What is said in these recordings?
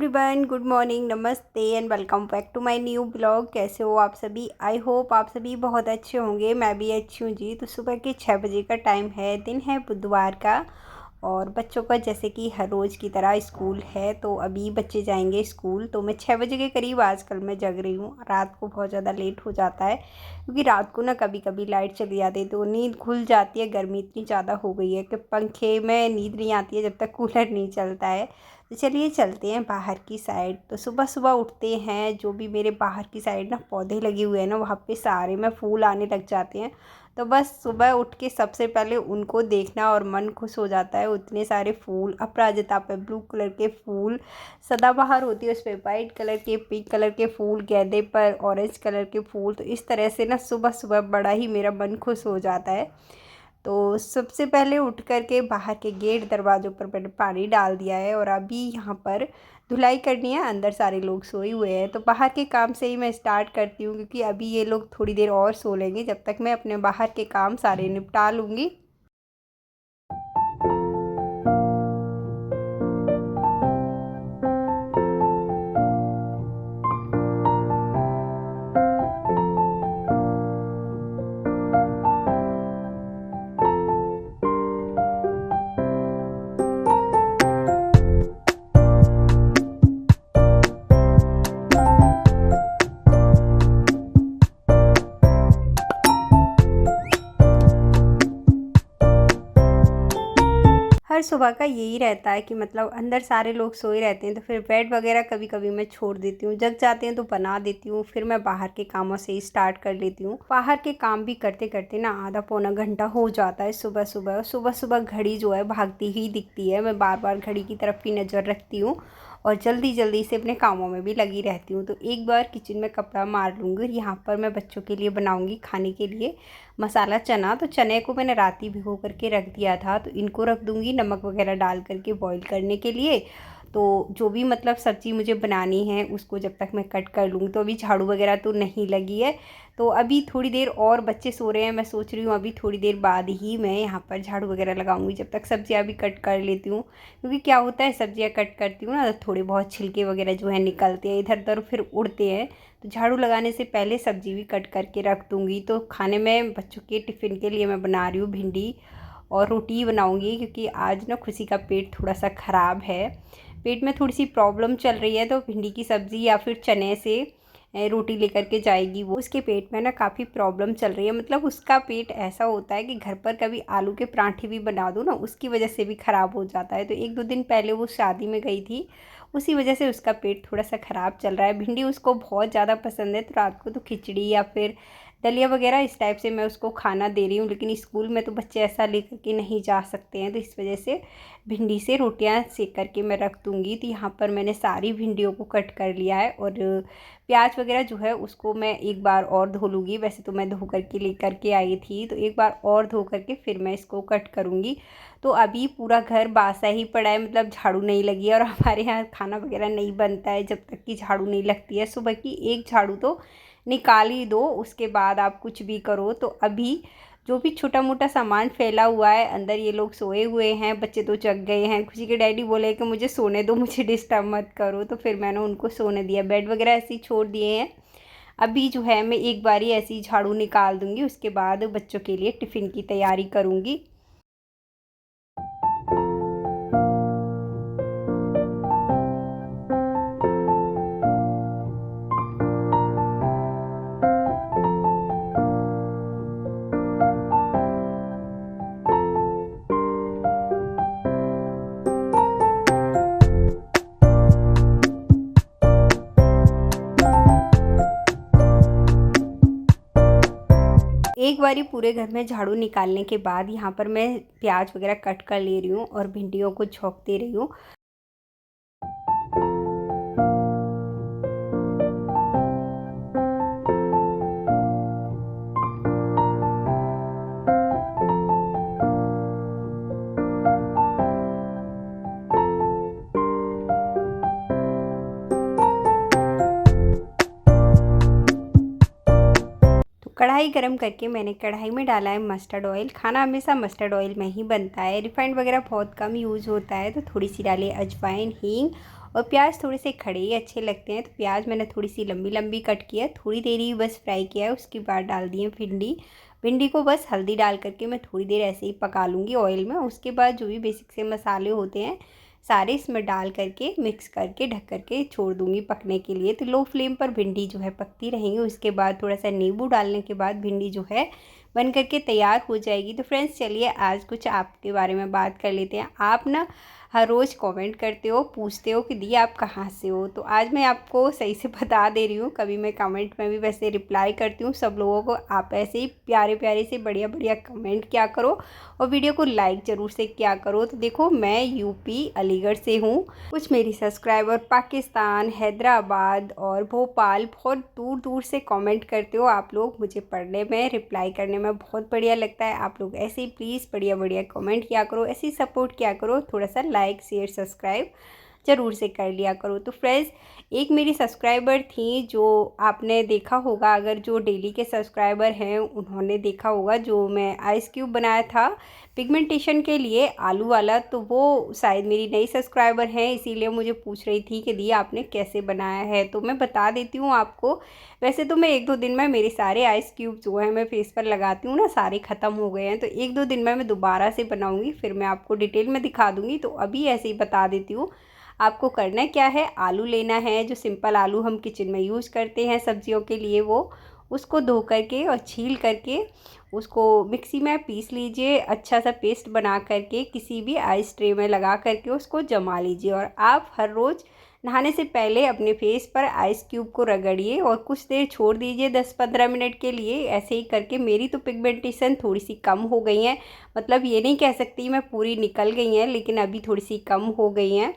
Everyone, good morning, नमस्ते and welcome back to my new blog. कैसे हो आप सभी? आई होप आप सभी बहुत अच्छे होंगे। मैं भी अच्छी हूँ जी। तो सुबह के 6 बजे का टाइम है, दिन है बुधवार का। और बच्चों का जैसे कि हर रोज़ की तरह स्कूल है, तो अभी बच्चे जाएंगे स्कूल। तो मैं 6 बजे के करीब आजकल मैं जग रही हूँ। रात को बहुत ज़्यादा लेट हो जाता है क्योंकि रात को ना कभी कभी लाइट चली जाती है तो नींद खुल जाती है। गर्मी इतनी ज़्यादा हो गई है कि पंखे में नींद नहीं आती है जब तक कूलर नहीं चलता है। तो चलिए चलते हैं बाहर की साइड। तो सुबह सुबह उठते हैं, जो भी मेरे बाहर की साइड ना पौधे लगे हुए हैं ना, वहाँ पे सारे में फूल आने लग जाते हैं। तो बस सुबह उठ के सबसे पहले उनको देखना और मन खुश हो जाता है। उतने सारे फूल, अपराजिता पे ब्लू कलर के फूल, सदाबहार होती है उस पर वाइट कलर के, पिंक कलर के फूल, गेंदे पर ऑरेंज कलर के फूल। तो इस तरह से ना सुबह सुबह बड़ा ही मेरा मन खुश हो जाता है। तो सबसे पहले उठ कर के बाहर के गेट दरवाज़ों पर मैंने पानी डाल दिया है और अभी यहाँ पर धुलाई करनी है। अंदर सारे लोग सोए हुए हैं तो बाहर के काम से ही मैं स्टार्ट करती हूँ, क्योंकि अभी ये लोग थोड़ी देर और सो लेंगे। जब तक मैं अपने बाहर के काम सारे निपटा लूँगी। हर सुबह का यही रहता है कि मतलब अंदर सारे लोग सोए रहते हैं तो फिर बेड वगैरह कभी कभी मैं छोड़ देती हूँ। जग जाते हैं तो बना देती हूँ, फिर मैं बाहर के कामों से ही स्टार्ट कर लेती हूँ। बाहर के काम भी करते करते ना आधा पौना घंटा हो जाता है सुबह सुबह। सुबह सुबह घड़ी जो है भागती ही दिखती है। मैं बार बार घड़ी की तरफ ही नज़र रखती हूँ और जल्दी जल्दी से अपने कामों में भी लगी रहती हूँ। तो एक बार किचन में कपड़ा मार लूँगी और यहाँ पर मैं बच्चों के लिए बनाऊँगी खाने के लिए मसाला चना। तो चने को मैंने रात ही भिगो करके रख दिया था, तो इनको रख दूँगी नमक वगैरह डाल करके बॉईल करने के लिए। तो जो भी मतलब सब्ज़ी मुझे बनानी है उसको जब तक मैं कट कर लूँगी। तो अभी झाड़ू वगैरह तो नहीं लगी है, तो अभी थोड़ी देर और बच्चे सो रहे हैं। मैं सोच रही हूँ अभी थोड़ी देर बाद ही मैं यहाँ पर झाड़ू वगैरह लगाऊंगी। जब तक सब्जियाँ भी कट कर लेती हूँ, क्योंकि क्या होता है सब्जियाँ कट करती हूँ ना तो थोड़े बहुत छिलके वगैरह जो है निकलते हैं इधर उधर, फिर उड़ते हैं। तो झाड़ू लगाने से पहले सब्ज़ी भी कट करके रख दूँगी। तो खाने में बच्चों के टिफ़िन के लिए मैं बना रही हूँ भिंडी और रोटी बनाऊँगी, क्योंकि आज ना खुशी का पेट थोड़ा सा ख़राब है। पेट में थोड़ी सी प्रॉब्लम चल रही है, तो भिंडी की सब्ज़ी या फिर चने से रोटी लेकर के जाएगी वो। उसके पेट में ना काफ़ी प्रॉब्लम चल रही है। मतलब उसका पेट ऐसा होता है कि घर पर कभी आलू के पराठे भी बना दो ना, उसकी वजह से भी ख़राब हो जाता है। तो 1-2 दिन पहले वो शादी में गई थी, उसी वजह से उसका पेट थोड़ा सा ख़राब चल रहा है। भिंडी उसको बहुत ज़्यादा पसंद है, तो रात को तो खिचड़ी या फिर दलिया वगैरह इस टाइप से मैं उसको खाना दे रही हूँ। लेकिन स्कूल में तो बच्चे ऐसा लेकर के नहीं जा सकते हैं, तो इस वजह से भिंडी से रोटियां सेक करके मैं रख दूँगी। तो यहाँ पर मैंने सारी भिंडियों को कट कर लिया है और प्याज वगैरह जो है उसको मैं एक बार और धो लूँगी। वैसे तो मैं धो करके लेकर के आई थी, तो एक बार और धो करके फिर मैं इसको कट करूँगी। तो अभी पूरा घर बासा ही पड़ा है, मतलब झाड़ू नहीं लगी है। और हमारे यहाँ खाना वगैरह नहीं बनता है जब तक कि झाड़ू नहीं लगती है। सुबह की एक झाड़ू तो निकाल ही दो, उसके बाद आप कुछ भी करो। तो अभी जो भी छोटा मोटा सामान फैला हुआ है अंदर, ये लोग सोए हुए हैं, बच्चे तो जग गए हैं। खुशी के डैडी बोले कि मुझे सोने दो, मुझे डिस्टर्ब मत करो। तो फिर मैंने उनको सोने दिया, बेड वगैरह ऐसे ही छोड़ दिए हैं। अभी जो है मैं एक बारी ऐसी झाड़ू निकाल दूंगी, उसके बाद बच्चों के लिए टिफ़िन की तैयारी करूंगी। एक बारी पूरे घर में झाड़ू निकालने के बाद यहाँ पर मैं प्याज वगैरह कट कर ले रही हूँ और भिंडियों को छौंक दे रही हूँ। कढ़ाई गरम करके मैंने कढ़ाई में डाला है मस्टर्ड ऑयल। खाना हमेशा मस्टर्ड ऑयल में ही बनता है, रिफाइंड वगैरह बहुत कम यूज़ होता है। तो थोड़ी सी डाली अजवाइन, हींग और प्याज थोड़े से खड़े ही अच्छे लगते हैं। तो प्याज मैंने थोड़ी सी लंबी लंबी कट किया, थोड़ी देर ही बस फ्राई किया है। उसके बाद डाल दिए भिंडी। भिंडी को बस हल्दी डाल करके मैं थोड़ी देर ऐसे ही पका लूँगी ऑयल में। उसके बाद जो भी बेसिक से मसाले होते हैं सारे इसमें डाल करके मिक्स करके ढक करके छोड़ दूँगी पकने के लिए। तो लो फ्लेम पर भिंडी जो है पकती रहेंगी। उसके बाद थोड़ा सा नींबू डालने के बाद भिंडी जो है बन करके तैयार हो जाएगी। तो फ्रेंड्स चलिए आज कुछ आपके बारे में बात कर लेते हैं। आप ना हर रोज़ कमेंट करते हो, पूछते हो कि दी आप कहाँ से हो, तो आज मैं आपको सही से बता दे रही हूँ। कभी मैं कमेंट में भी वैसे रिप्लाई करती हूँ सब लोगों को। आप ऐसे ही प्यारे प्यारे से बढ़िया बढ़िया कमेंट किया करो और वीडियो को लाइक ज़रूर से किया करो। तो देखो मैं यूपी अलीगढ़ से हूँ। कुछ मेरी सब्सक्राइबर पाकिस्तान, हैदराबाद और भोपाल बहुत दूर दूर से कमेंट करते हो आप लोग। मुझे पढ़ने में, रिप्लाई करने में बहुत बढ़िया लगता है। आप लोग ऐसे ही प्लीज़ बढ़िया बढ़िया कमेंट किया करो, ऐसे ही सपोर्ट किया करो। थोड़ा सा लाइक शेयर सब्सक्राइब ज़रूर से कर लिया करो। तो फ्रेंड्स एक मेरी सब्सक्राइबर थी जो आपने देखा होगा, अगर जो डेली के सब्सक्राइबर हैं उन्होंने देखा होगा, जो मैं आइस क्यूब बनाया था पिगमेंटेशन के लिए आलू वाला। तो वो शायद मेरी नई सब्सक्राइबर हैं, इसीलिए मुझे पूछ रही थी कि दी आपने कैसे बनाया है। तो मैं बता देती हूँ आपको। वैसे तो मैं 1-2 दिन में मेरे सारे आइस क्यूब जो है मैं फेस पर लगाती हूँ ना, सारे ख़त्म हो गए हैं। तो 1-2 दिन में मैं दोबारा से बनाऊँगी, फिर मैं आपको डिटेल में दिखा दूँगी। तो अभी ऐसे ही बता देती हूँ। आपको करना क्या है, आलू लेना है, जो सिंपल आलू हम किचन में यूज़ करते हैं सब्जियों के लिए, वो उसको धो करके और छील करके उसको मिक्सी में पीस लीजिए। अच्छा सा पेस्ट बना करके किसी भी आइस ट्रे में लगा करके उसको जमा लीजिए। और आप हर रोज़ नहाने से पहले अपने फेस पर आइस क्यूब को रगड़िए और कुछ देर छोड़ दीजिए 10-15 मिनट के लिए। ऐसे ही करके मेरी तो पिगमेंटेशन थोड़ी सी कम हो गई है, मतलब ये नहीं कह सकती मैं पूरी निकल गई हैं, लेकिन अभी थोड़ी सी कम हो गई हैं।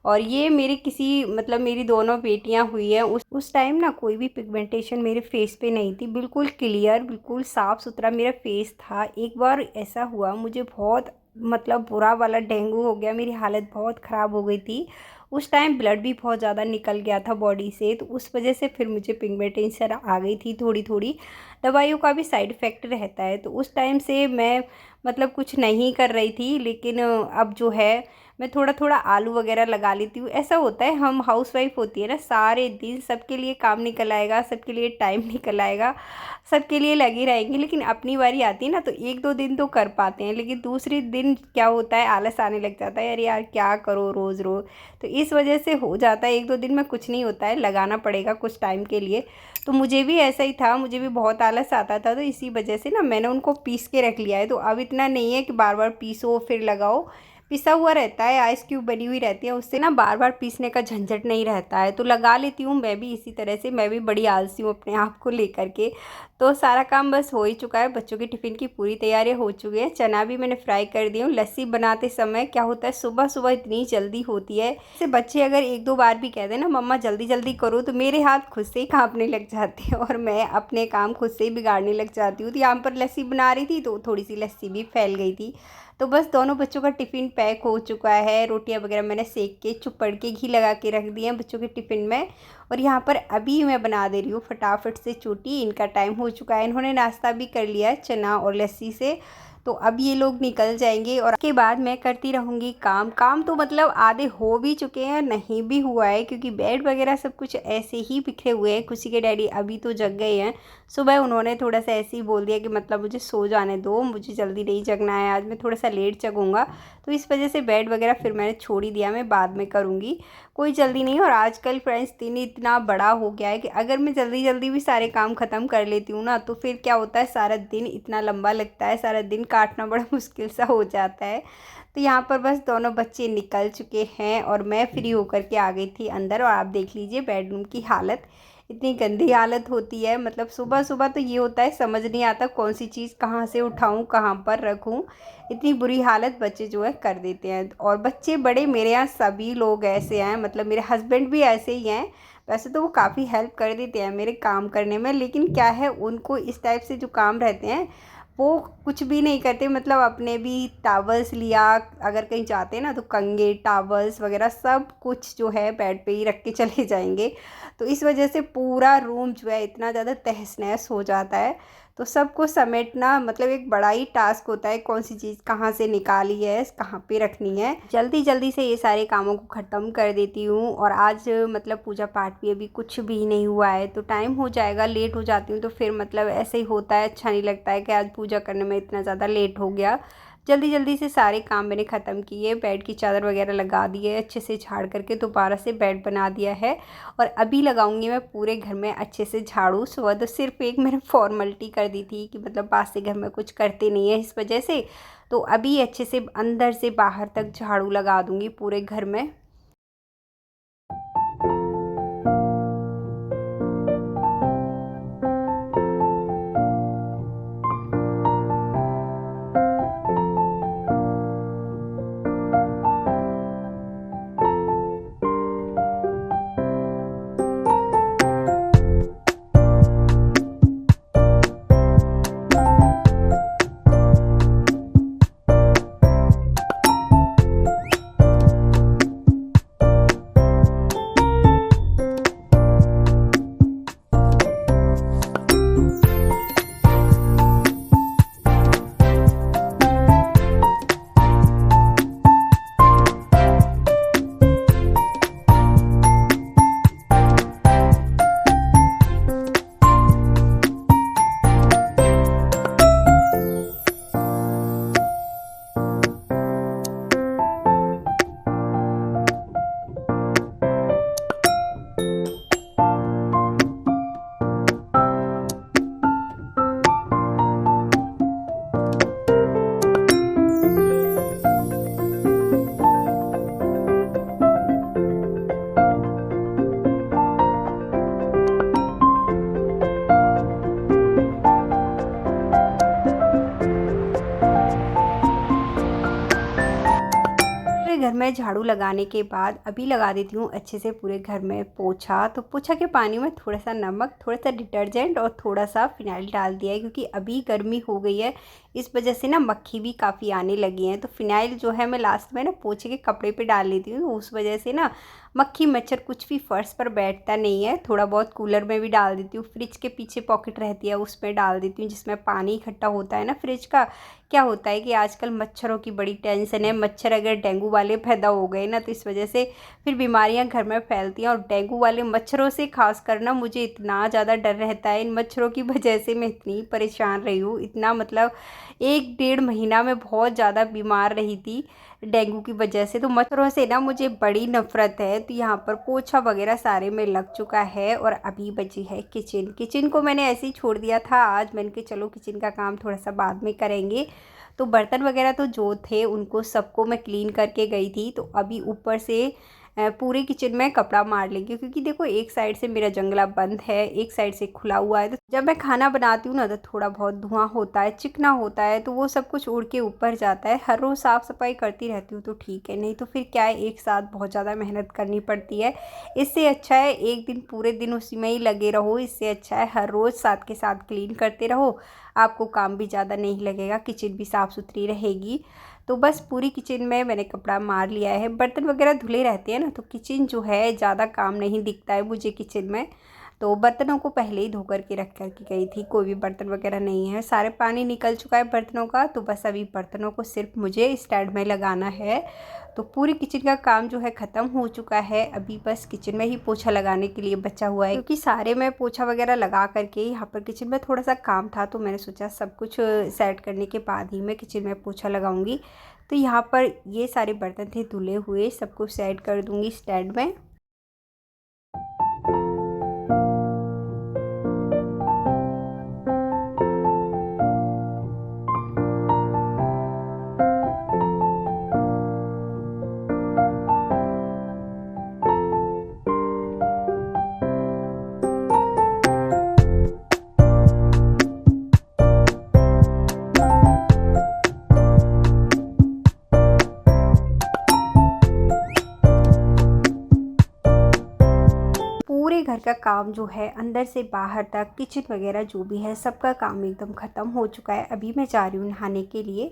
और ये मेरी किसी मतलब मेरी दोनों बेटियां हुई हैं, उस टाइम ना कोई भी पिगमेंटेशन मेरे फेस पे नहीं थी, बिल्कुल क्लियर, बिल्कुल साफ़ सुथरा मेरा फेस था। एक बार ऐसा हुआ मुझे बहुत मतलब बुरा वाला डेंगू हो गया, मेरी हालत बहुत ख़राब हो गई थी। उस टाइम ब्लड भी बहुत ज़्यादा निकल गया था बॉडी से, तो उस वजह से फिर मुझे पिगमेंटेशन आ गई थी थोड़ी थोड़ी। दवाइयों का भी साइड इफ़ेक्ट रहता है। तो उस टाइम से मैं मतलब कुछ नहीं कर रही थी, लेकिन अब जो है मैं थोड़ा थोड़ा आलू वगैरह लगा लेती हूँ। ऐसा होता है, हम हाउसवाइफ होती है ना, सारे दिन सबके लिए काम निकल आएगा, सबके लिए टाइम निकल आएगा, सबके लिए लगी रहेंगी, लेकिन अपनी बारी आती है ना तो 1-2 दिन तो कर पाते हैं, लेकिन दूसरे दिन क्या होता है आलस आने लग जाता है, अरे यार क्या करो रोज़ रोज़। तो इस वजह से हो जाता है 1-2 दिन में कुछ नहीं होता है, लगाना पड़ेगा कुछ टाइम के लिए। तो मुझे भी ऐसा ही था, मुझे भी बहुत आलस आता था। तो इसी वजह से ना मैंने उनको पीस के रख लिया है। तो अब इतना नहीं है कि बार बार पीसो फिर लगाओ, पिसा हुआ रहता है, आइस क्यूब बनी हुई रहती है, उससे ना बार बार पीसने का झंझट नहीं रहता है। तो लगा लेती हूँ मैं भी इसी तरह से। मैं भी बड़ी आलसी हूँ अपने आप को लेकर के। तो सारा काम बस हो ही चुका है, बच्चों की टिफ़िन की पूरी तैयारी हो चुकी है। चना भी मैंने फ्राई कर दी हूँ। लस्सी बनाते समय क्या होता है, सुबह सुबह इतनी जल्दी होती है, जैसे बच्चे अगर 1-2 बार भी कह दें ना मम्मा जल्दी जल्दी करो, तो मेरे हाथ खुद से ही काँपने लग जाते हैं और मैं अपने काम खुद से ही बिगाड़ने लग जाती हूँ। तो यहाँ पर लस्सी बना रही थी तो थोड़ी सी लस्सी भी फैल गई थी। तो बस दोनों बच्चों का टिफ़िन पैक हो चुका है। रोटियां वगैरह मैंने सेक के चुपड़ के घी लगा के रख दिए हैं बच्चों के टिफ़िन में। और यहाँ पर अभी मैं बना दे रही हूँ फटाफट से चोटी। इनका टाइम हो चुका है, इन्होंने नाश्ता भी कर लिया है चना और लस्सी से। तो अब ये लोग निकल जाएंगे और उसके बाद मैं करती रहूँगी काम। काम तो मतलब आधे हो भी चुके हैं, नहीं भी हुआ है, क्योंकि बेड वगैरह सब कुछ ऐसे ही बिखरे हुए हैं। खुशी के डैडी अभी तो जग गए हैं, सुबह उन्होंने थोड़ा सा ऐसे ही बोल दिया कि मतलब मुझे सो जाने दो, मुझे जल्दी नहीं जगना है, आज मैं थोड़ा सा लेट जगूँगा। तो इस वजह से बेड वगैरह फिर मैंने छोड़ ही दिया, मैं बाद में करूँगी, कोई जल्दी नहीं। और आजकल फ्रेंड्स दिन इतना बड़ा हो गया है कि अगर मैं जल्दी जल्दी भी सारे काम ख़त्म कर लेती हूँ ना, तो फिर क्या होता है सारा दिन इतना लंबा लगता है, सारा दिन काटना बड़ा मुश्किल सा हो जाता है। तो यहाँ पर बस दोनों बच्चे निकल चुके हैं और मैं फ्री होकर के आ गई थी अंदर। और आप देख लीजिए बेडरूम की हालत, इतनी गंदी हालत होती है। मतलब सुबह सुबह तो ये होता है समझ नहीं आता कौन सी चीज़ कहाँ से उठाऊँ, कहाँ पर रखूँ, इतनी बुरी हालत बच्चे जो है कर देते हैं। और बच्चे बड़े, मेरे यहाँ सभी लोग ऐसे हैं, मतलब मेरे हस्बैंड भी ऐसे ही हैं। वैसे तो वो काफ़ी हेल्प कर देते हैं मेरे काम करने में, लेकिन क्या है उनको इस टाइप से जो काम रहते हैं वो कुछ भी नहीं करते। मतलब अपने भी टावल्स लिया, अगर कहीं जाते हैं ना तो कंघे टावल्स वगैरह सब कुछ जो है बेड पे ही रख के चले जाएंगे। तो इस वजह से पूरा रूम जो है इतना ज़्यादा तहस नहस हो जाता है। तो सबको समेटना मतलब एक बड़ा ही टास्क होता है, कौन सी चीज़ कहाँ से निकाली है, कहाँ पे रखनी है। जल्दी जल्दी से ये सारे कामों को ख़त्म कर देती हूँ। और आज मतलब पूजा पाठ भी अभी कुछ भी नहीं हुआ है, तो टाइम हो जाएगा, लेट हो जाती हूँ तो फिर मतलब ऐसे ही होता है, अच्छा नहीं लगता है कि आज पूजा करने में इतना ज़्यादा लेट हो गया। जल्दी जल्दी से सारे काम मैंने ख़त्म किए, बेड की चादर वगैरह लगा दी है, अच्छे से झाड़ करके दोबारा से बेड बना दिया है। और अभी लगाऊंगी मैं पूरे घर में अच्छे से झाड़ू। सुबह तो सिर्फ एक मैंने फॉर्मेलिटी कर दी थी कि मतलब बाहर से घर में कुछ करते नहीं है इस वजह से, तो अभी अच्छे से अंदर से बाहर तक झाड़ू लगा दूंगी पूरे घर में। पूरे घर में झाड़ू लगाने के बाद अभी लगा देती हूँ अच्छे से पूरे घर में पोछा। तो पोछा के पानी में थोड़ा सा नमक, थोड़ा सा डिटर्जेंट और थोड़ा सा फिनाइल डाल दिया है, क्योंकि अभी गर्मी हो गई है, इस वजह से ना मक्खी भी काफ़ी आने लगी हैं। तो फिनाइल जो है मैं लास्ट में ना पोछे के कपड़े पे डाल लेती हूँ, तो उस वजह से ना मक्खी मच्छर कुछ भी फर्श पर बैठता नहीं है। थोड़ा बहुत कूलर में भी डाल देती हूँ, फ्रिज के पीछे पॉकेट रहती है उसमें डाल देती हूँ, जिसमें पानी इकट्ठा होता है ना फ्रिज का। क्या होता है कि आजकल मच्छरों की बड़ी टेंशन है, मच्छर अगर डेंगू वाले पैदा हो गए ना तो इस वजह से फिर बीमारियां घर में फैलती हैं। और डेंगू वाले मच्छरों से खास कर ना मुझे इतना ज़्यादा डर रहता है, इन मच्छरों की वजह से मैं इतनी परेशान रही हूँ, इतना मतलब 1 डेढ़ महीना मैं बहुत ज़्यादा बीमार रही थी डेंगू की वजह से। तो मच्छरों से ना मुझे बड़ी नफ़रत है। तो यहाँ पर पोछा वगैरह सारे में लग चुका है और अभी बची है किचन। किचन को मैंने ऐसे ही छोड़ दिया था, आज मैंने कि चलो किचन का काम थोड़ा सा बाद में करेंगे। तो बर्तन वगैरह तो जो थे उनको सबको मैं क्लीन करके गई थी। तो अभी ऊपर से पूरे किचन में कपड़ा मार लेंगे, क्योंकि देखो एक साइड से मेरा जंगला बंद है, एक साइड से खुला हुआ है। तो जब मैं खाना बनाती हूँ ना तो थोड़ा बहुत धुआं होता है, चिकना होता है, तो वो सब कुछ उड़ के ऊपर जाता है। हर रोज़ साफ़ सफाई करती रहती हूँ तो ठीक है, नहीं तो फिर क्या है एक साथ बहुत ज़्यादा मेहनत करनी पड़ती है। इससे अच्छा है एक दिन पूरे दिन उसी में ही लगे रहो, इससे अच्छा है हर रोज़ साथ के साथ क्लीन करते रहो, आपको काम भी ज़्यादा नहीं लगेगा, किचन भी साफ़ सुथरी रहेगी। तो बस पूरी किचन में मैंने कपड़ा मार लिया है। बर्तन वगैरह धुले रहते हैं ना तो किचन जो है ज़्यादा काम नहीं दिखता है मुझे किचन में। तो बर्तनों को पहले ही धो कर के रख कर के गई थी, कोई भी बर्तन वगैरह नहीं है, सारे पानी निकल चुका है बर्तनों का। तो बस अभी बर्तनों को सिर्फ मुझे स्टैंड में लगाना है। तो पूरी किचन का काम जो है ख़त्म हो चुका है, अभी बस किचन में ही पोछा लगाने के लिए बचा हुआ है, क्योंकि सारे में पोछा वगैरह लगा करके यहाँ पर किचन में थोड़ा सा काम था, तो मैंने सोचा सब कुछ सेट करने के बाद ही मैं किचन में पोछा लगाऊंगी। तो यहाँ पर ये सारे बर्तन थे धुले हुए, सबको सेट कर दूंगी स्टैंड में। पूरे घर का काम जो है अंदर से बाहर तक किचन वगैरह जो भी है सबका काम एकदम ख़त्म हो चुका है। अभी मैं जा रही हूँ नहाने के लिए।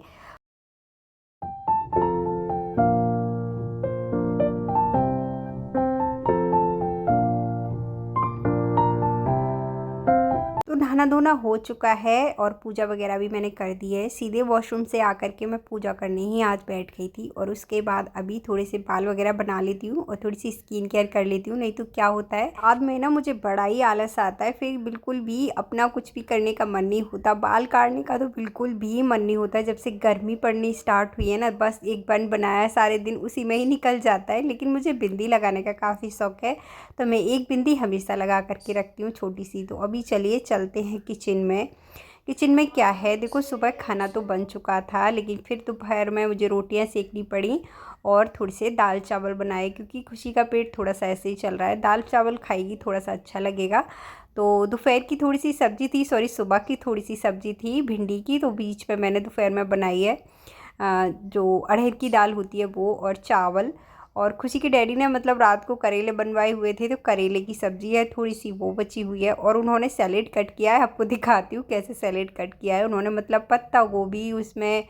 तो नहाना नहाना धोना हो चुका है और पूजा वगैरह भी मैंने कर दी है। सीधे वॉशरूम से आकर के मैं पूजा करने ही आज बैठ गई थी और उसके बाद अभी थोड़े से बाल वगैरह बना लेती हूँ और थोड़ी सी स्किन केयर कर लेती हूँ। नहीं तो क्या होता है बाद में ना मुझे बड़ा ही आलस आता है, फिर बिल्कुल भी अपना कुछ भी करने का मन नहीं होता। बाल काटने का तो बिल्कुल भी मन नहीं होता। जब से गर्मी पड़नी स्टार्ट हुई है ना, बस एक बन बनाया सारे दिन उसी में ही निकल जाता है। लेकिन मुझे बिंदी लगाने का काफ़ी शौक है, तो मैं एक बिंदी हमेशा लगा करके रखती हूँ छोटी सी। तो अभी चलिए चलते हैं किचन में। किचन में क्या है, देखो सुबह खाना तो बन चुका था, लेकिन फिर दोपहर में मुझे रोटियां सेकनी पड़ी और थोड़ी से दाल चावल बनाए, क्योंकि खुशी का पेट थोड़ा सा ऐसे ही चल रहा है। दाल चावल खाएगी थोड़ा सा अच्छा लगेगा। तो दोपहर की थोड़ी सी सब्ज़ी थी, सॉरी सुबह की थोड़ी सी सब्ज़ी थी भिंडी की, तो बीच में मैंने दोपहर में बनाई है जो अरहर की दाल होती है वो, और चावल। और खुशी के डैडी ने मतलब रात को करेले बनवाए हुए थे, तो करेले की सब्ज़ी है थोड़ी सी वो बची हुई है। और उन्होंने सैलेड कट किया है, आपको दिखाती हूँ कैसे सैलेड कट किया है उन्होंने। मतलब पत्ता गोभी, उसमें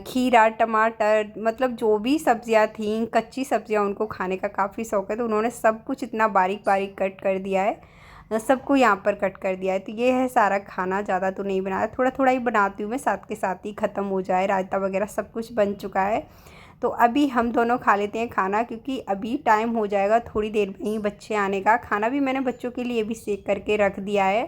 खीरा, टमाटर, मतलब जो भी सब्जियां थीं, कच्ची सब्जियां उनको खाने का काफ़ी शौक है, तो उन्होंने सब कुछ इतना बारीक बारीक कट कर दिया है, सबको यहाँ पर कट कर दिया है। तो ये है सारा खाना, ज़्यादा तो नहीं बनाया, थोड़ा थोड़ा ही बनाती हूँ मैं, साथ के साथ ही ख़त्म हो जाए। रायता वगैरह सब कुछ बन चुका है। तो अभी हम दोनों खा लेते हैं खाना, क्योंकि अभी टाइम हो जाएगा थोड़ी देर में ही बच्चे आने का। खाना भी मैंने बच्चों के लिए भी सेक करके रख दिया है,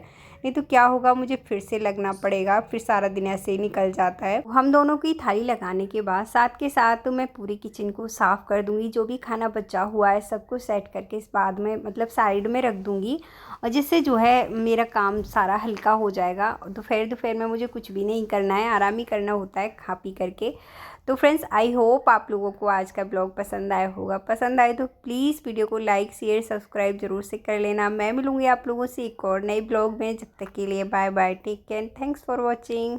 नहीं तो क्या होगा मुझे फिर से लगना पड़ेगा, फिर सारा दिन ऐसे ही निकल जाता है। हम दोनों की थाली लगाने के बाद साथ के साथ तो मैं पूरी किचन को साफ़ कर दूंगी। जो भी खाना बचा हुआ है सबको सेट करके इस बाद में मतलब साइड में रख दूंगी, और जिससे जो है मेरा काम सारा हल्का हो जाएगा। दोपहर दोपहर में मुझे कुछ भी नहीं करना है, आराम ही करना होता है खा पी करके। तो फ्रेंड्स, आई होप आप लोगों को आज का ब्लॉग पसंद आया होगा। पसंद आए तो प्लीज़ वीडियो को लाइक शेयर सब्सक्राइब जरूर से कर लेना। मैं मिलूँगी आप लोगों से एक और नए ब्लॉग में। जब तक के लिए bye bye, take care, thanks for watching.